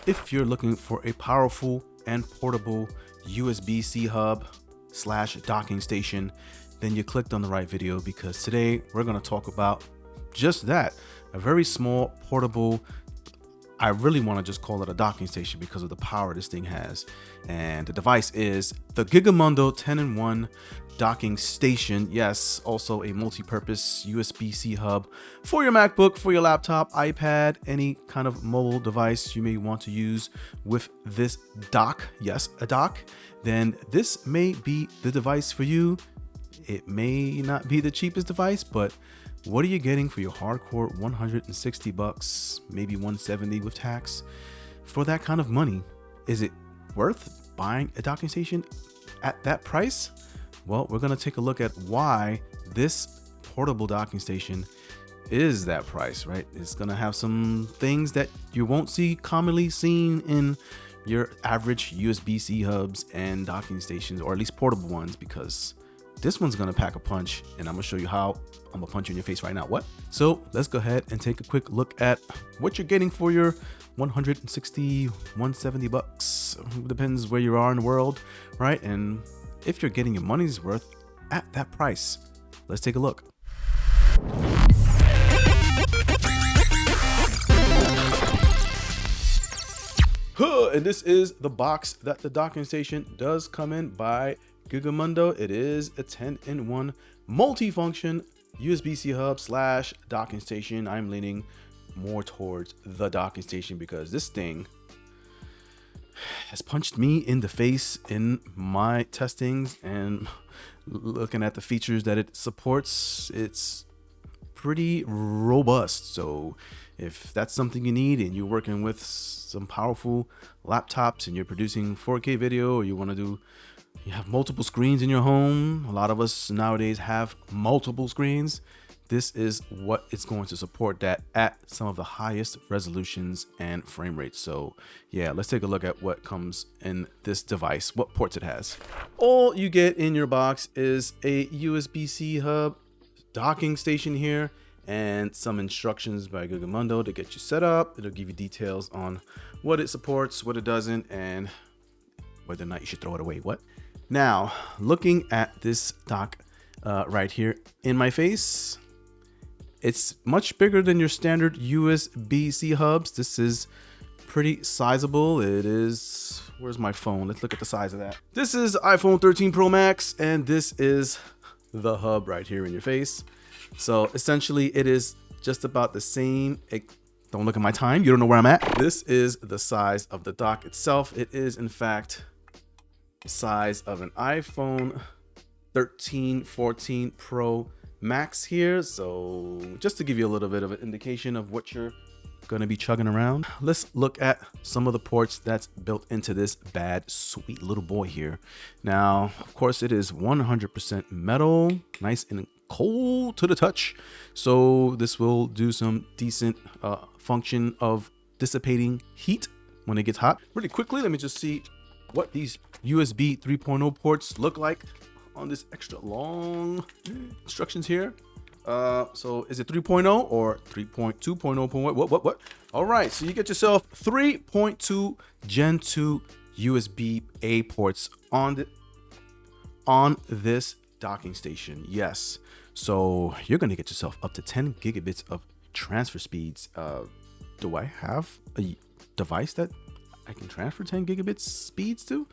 If you're looking for a powerful and portable USB-C hub / docking station, then you clicked on the right video, because today we're going to talk about just that. A very small, portable, I really want to just call it a docking station because of the power this thing has. And the device is the Gigimundo 10-in-1 docking station. Yes, also a multi-purpose USB-C hub for your MacBook, for your laptop, iPad, any kind of mobile device you may want to use with this dock. Yes, a dock. Then this may be the device for you. It may not be the cheapest device, but what are you getting for your hardcore $160, maybe $170 with tax? For that kind of money, is it worth buying a docking station at that price? Well, we're going to take a look at why this portable docking station is that price, right? It's going to have some things that you won't see commonly seen in your average USB-C hubs and docking stations, or at least portable ones, because this one's gonna pack a punch, and I'm gonna show you how. I'm gonna punch you in your face right now. What? So let's go ahead and take a quick look at what you're getting for your $160, $170. Depends where you are in the world, right? And if you're getting your money's worth at that price. Let's take a look. And this is the box that the docking station does come in by Gigimundo. It is a 10-in-1 multifunction USB-C hub / docking station. I'm leaning more towards the docking station because this thing has punched me in the face in my testings, and looking at the features that it supports, it's pretty robust. So if that's something you need and you're working with some powerful laptops and you're producing 4K video, or you have multiple screens in your home, a lot of us nowadays have multiple screens, this is what it's going to support, that at some of the highest resolutions and frame rates. So yeah, let's take a look at what comes in this device, what ports it has. All you get in your box is a USB-C hub docking station here, and some instructions by Gigimundo to get you set up. It'll give you details on what it supports, what it doesn't, and whether or not you should throw it away. What? Now, looking at this dock right here in my face, it's much bigger than your standard USB-C hubs. This is pretty sizable. It is, where's my phone? Let's look at the size of that. This is iPhone 13 Pro Max, and this is the hub right here in your face. So essentially it is just about the same. Don't look at my time, you don't know where I'm at. This is the size of the dock itself. It is in fact the size of an iPhone 13, 14 Pro Max here. So just to give you a little bit of an indication of what you're gonna be chugging around, let's look at some of the ports that's built into this bad, sweet little boy here. Now, of course, it is 100% metal, nice and cold to the touch. So this will do some decent function of dissipating heat when it gets hot. Really quickly, let me just see what these USB 3.0 ports look like on this extra long instructions here. So is it 3.0 or 3.2.0? What? All right, so you get yourself 3.2 Gen 2 USB A ports on this docking station. Yes, so you're gonna get yourself up to 10 gigabits of transfer speeds. Do I have a device that I can transfer 10 gigabits speeds to?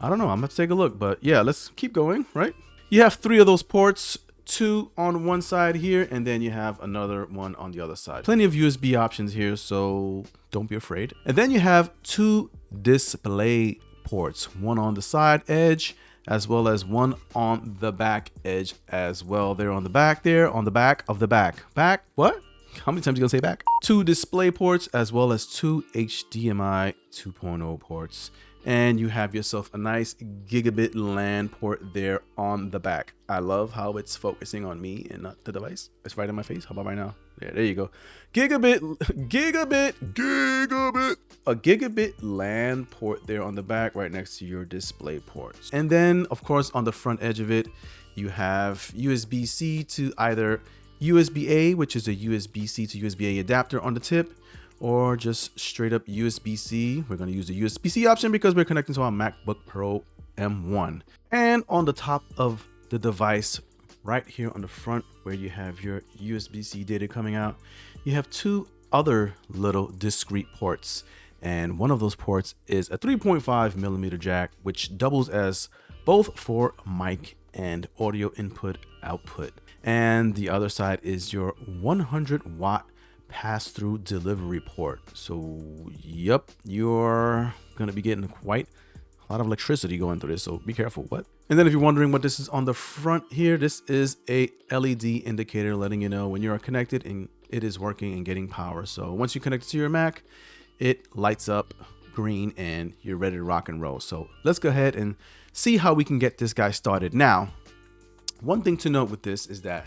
I don't know, I'm gonna take a look, but yeah, let's keep going, right? You have 3 of those ports, 2 on one side here, and then you have another one on the other side. Plenty of USB options here, so don't be afraid. And then you have 2 display ports, one on the side edge as well as one on the back edge as well. They're on the back there, on the back of the back. Back, what? How many times are you gonna say back? 2 display ports as well as 2 HDMI 2.0 ports. And you have yourself a nice gigabit LAN port there on the back. I love how it's focusing on me and not the device. It's right in my face. How about right now? Yeah, there you go. Gigabit. A gigabit LAN port there on the back right next to your display ports. And then, of course, on the front edge of it, you have USB-C to either USB-A, which is a USB-C to USB-A adapter on the tip, or just straight up USB-C. We're going to use the USB-C option because we're connecting to our MacBook Pro M1. And on the top of the device, right here on the front where you have your USB-C data coming out, you have two other little discrete ports. And one of those ports is a 3.5mm jack, which doubles as both for mic and audio input output. And the other side is your 100 watt pass-through delivery port. So yep, you're gonna be getting quite a lot of electricity going through this, so be careful. What? And then if you're wondering what this is on the front here, this is a LED indicator letting you know when you are connected and it is working and getting power. So once you connect it to your Mac, it lights up green and you're ready to rock and roll. So let's go ahead and see how we can get this guy started. Now, one thing to note with this is that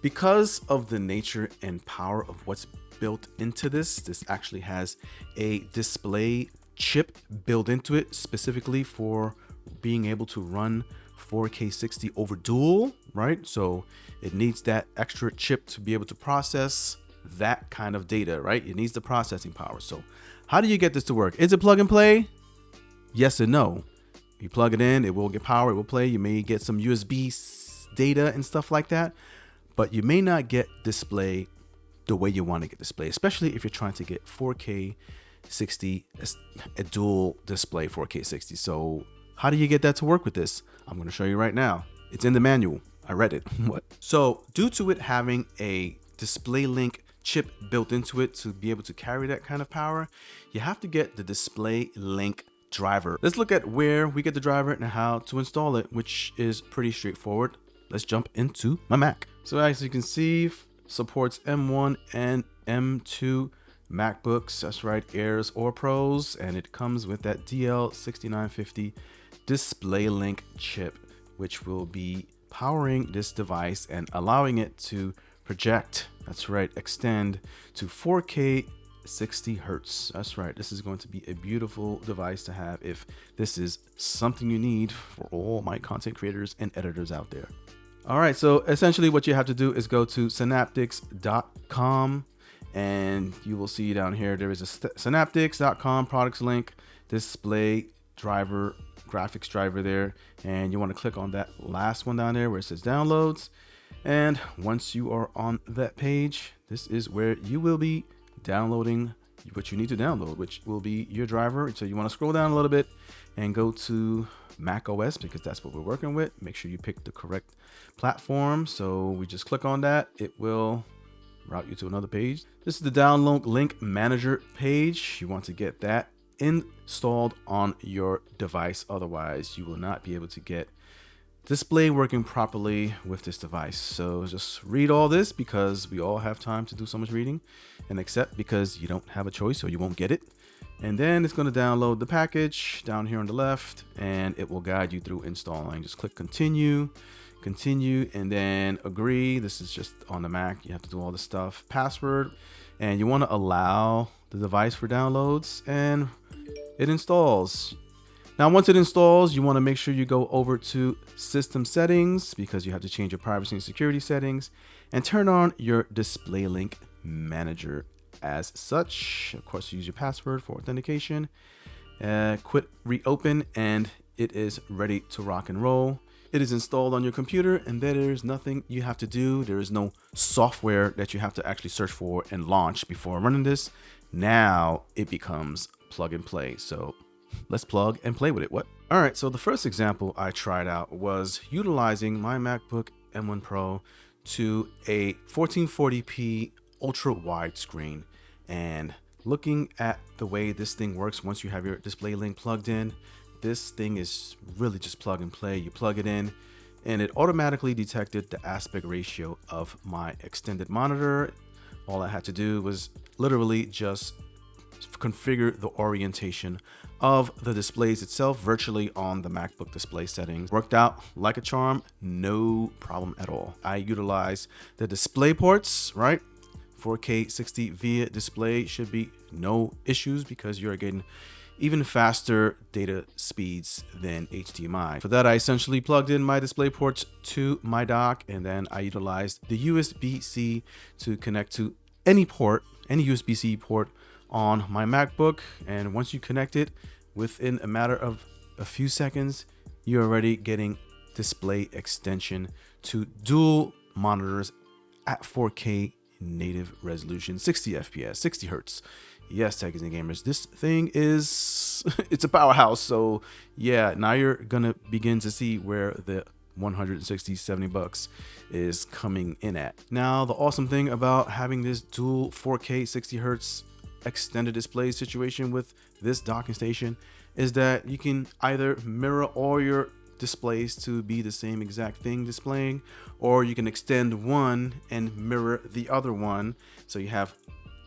because of the nature and power of what's built into this actually has a display chip built into it specifically for being able to run 4K 60 over dual, right? So it needs that extra chip to be able to process that kind of data, right? It needs the processing power. So how do you get this to work? Is it plug and play? Yes and no. You plug it in, it will get power, it will play. You may get some USB data and stuff like that, but you may not get display the way you want to get display, especially if you're trying to get 4K 60, a dual display 4K 60. So how do you get that to work with this? I'm going to show you right now. It's in the manual. I read it. What? So due to it having a DisplayLink chip built into it to be able to carry that kind of power, you have to get the DisplayLink driver. Let's look at where we get the driver and how to install it, which is pretty straightforward. Let's jump into my Mac. So as you can see, supports M1 and M2 MacBooks, that's right, Airs or Pros, and it comes with that DL6950 DisplayLink chip, which will be powering this device and allowing it to project, that's right, extend to 4K 60 hertz. That's right, this is going to be a beautiful device to have if this is something you need for all my content creators and editors out there. All right, so essentially what you have to do is go to synaptics.com and you will see down here there is a synaptics.com products link, display driver, graphics driver there, and you want to click on that last one down there where it says downloads. And once you are on that page, this is where you will be downloading what you need to download, which will be your driver. So you want to scroll down a little bit and go to Mac OS because that's what we're working with. Make sure you pick the correct platform. So we just click on that. It will route you to another page. This is the download link manager page. You want to get that installed on your device. Otherwise, you will not be able to get display working properly with this device. So just read all this because we all have time to do so much reading, and accept because you don't have a choice or you won't get it. And then it's going to download the package down here on the left and it will guide you through installing. Just click continue, and then agree. This is just on the Mac. You have to do all this stuff. Password, and you want to allow the device for downloads, and it installs. Now, once it installs, you want to make sure you go over to system settings because you have to change your privacy and security settings and turn on your DisplayLink manager as such. Of course, use your password for authentication. Quit reopen, and it is ready to rock and roll. It is installed on your computer, and there is nothing you have to do. There is no software that you have to actually search for and launch before running this. Now it becomes plug and play. So let's plug and play with it. What? All right, so the first example I tried out was utilizing my MacBook M1 Pro to a 1440p ultra wide screen, and looking at the way this thing works once you have your DisplayLink plugged in, this thing is really just plug and play. You plug it in and it automatically detected the aspect ratio of my extended monitor. All I had to do was literally just configure the orientation of the displays itself virtually on the MacBook display settings. Worked out like a charm, no problem at all. I utilize the display ports, right? 4K 60 via display should be no issues because you're getting even faster data speeds than HDMI. For that, I essentially plugged in my display ports to my dock, and then I utilized the USB-C to connect to any port, any USB-C port on my MacBook, and once you connect it, within a matter of a few seconds, you're already getting display extension to dual monitors at 4K native resolution, 60 FPS, 60 Hertz. Yes, techies and gamers, this thing is, it's a powerhouse. So yeah, now you're gonna begin to see where the 160, 70 bucks is coming in at. Now, the awesome thing about having this dual 4K 60 Hertz extended display situation with this docking station is that you can either mirror all your displays to be the same exact thing displaying, or you can extend one and mirror the other one. So you have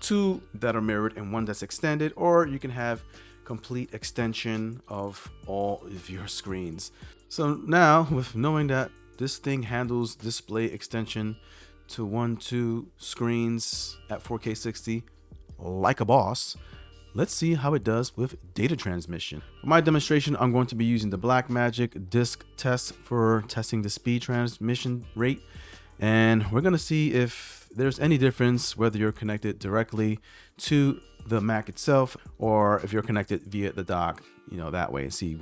two that are mirrored and one that's extended, or you can have complete extension of all of your screens. So now, with knowing that this thing handles display extension to 2 screens at 4K 60 like a boss, let's see how it does with data transmission. For my demonstration, I'm going to be using the Blackmagic disk test for testing the speed transmission rate. And we're going to see if there's any difference whether you're connected directly to the Mac itself or if you're connected via the dock, that way, and see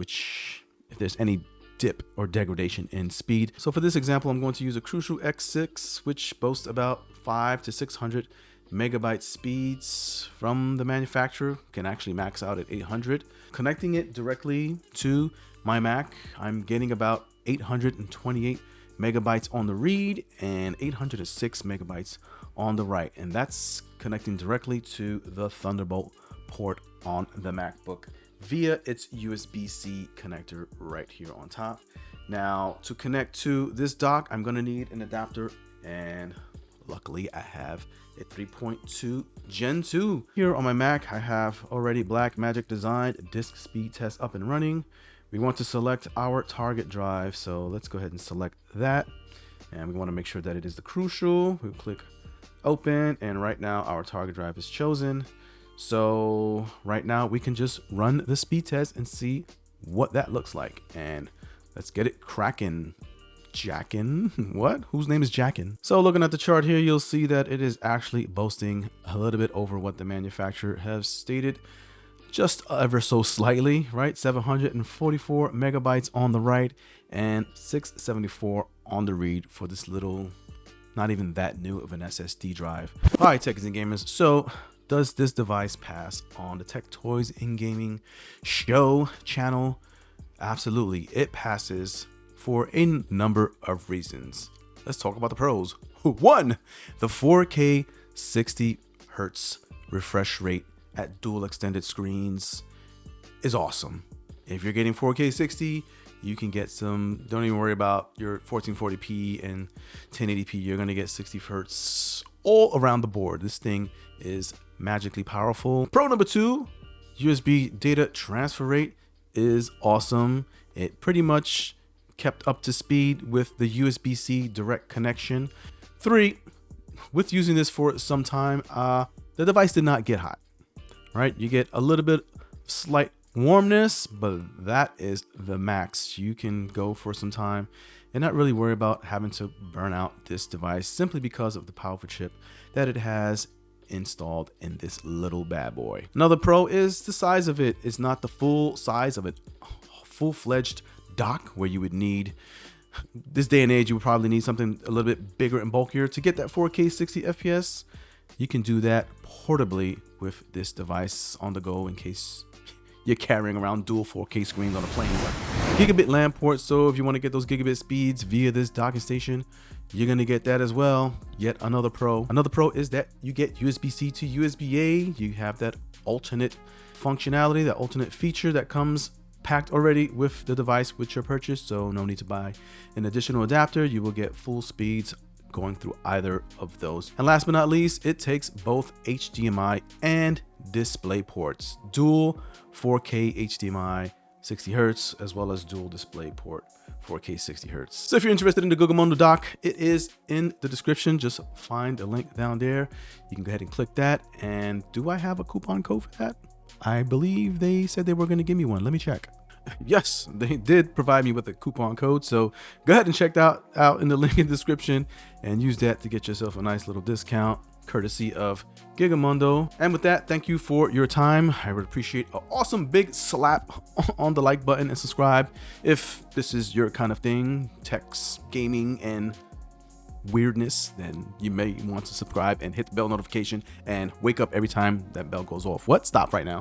if there's any dip or degradation in speed. So for this example, I'm going to use a Crucial X6, which boasts about 500 to 600 megabyte speeds from the manufacturer, can actually max out at 800. Connecting it directly to my Mac, I'm getting about 828 megabytes on the read and 806 megabytes on the write, and that's connecting directly to the Thunderbolt port on the MacBook via its USB-C connector right here on top. Now, to connect to this dock, I'm going to need an adapter, and luckily I have a 3.2 Gen 2. Here on my Mac, I have already Blackmagic designed disk speed test up and running. We want to select our target drive, so let's go ahead and select that, and we want to make sure that it is the Crucial. We'll click open, and right now our target drive is chosen. So right now we can just run the speed test and see what that looks like, and let's get it cracking. Jackin? What? Whose name is Jackin? So looking at the chart here, you'll see that it is actually boasting a little bit over what the manufacturer has stated, just ever so slightly, right? 744 megabytes on the write and 674 on the read for this little, not even that new of an SSD drive. All right, techies and gamers, so does this device pass on the Tech Toys in Gaming show channel? Absolutely, it passes for a number of reasons. Let's talk about the pros. 1, the 4K 60 Hertz refresh rate at dual extended screens is awesome. If you're getting 4K 60, you can get some, don't even worry about your 1440p and 1080p, you're gonna get 60 Hertz all around the board. This thing is magically powerful. Pro number 2, USB data transfer rate is awesome. It pretty much kept up to speed with the USB-C direct connection. 3, with using this for some time, the device did not get hot, right? You get a little bit slight warmness, but that is the max. You can go for some time and not really worry about having to burn out this device simply because of the powerful chip that it has installed in this little bad boy. Another pro is the size of it. It's not the full size of a full-fledged dock where you would need, this day and age, you would probably need something a little bit bigger and bulkier to get that 4K 60 FPS. You can do that portably with this device on the go in case you're carrying around dual 4K screens on a plane. Gigabit LAN port, so if you want to get those gigabit speeds via this docking station, you're going to get that as well. Yet another pro. Another pro is that you get USB-C to USB-A. You have that alternate functionality, that alternate feature that comes packed already with the device with your purchase, so no need to buy an additional adapter. You will get full speeds going through either of those. And last but not least, it takes both HDMI and display ports, dual 4K HDMI 60 Hertz as well as dual display port 4K 60 Hertz. So if you're interested in the Gigimundo dock, it is in the description. Just find the link down there. You can go ahead and click that. And do I have a coupon code for that? I believe they said they were going to give me one. Let me check. Yes, they did provide me with a coupon code. So go ahead and check that out in the link in the description and use that to get yourself a nice little discount. courtesy of Gigimundo. And with that, thank you for your time. I would appreciate an awesome big slap on the like button and subscribe if this is your kind of thing, techs, gaming, and weirdness. Then you may want to subscribe and hit the bell notification and wake up every time that bell goes off. What? Stop right now.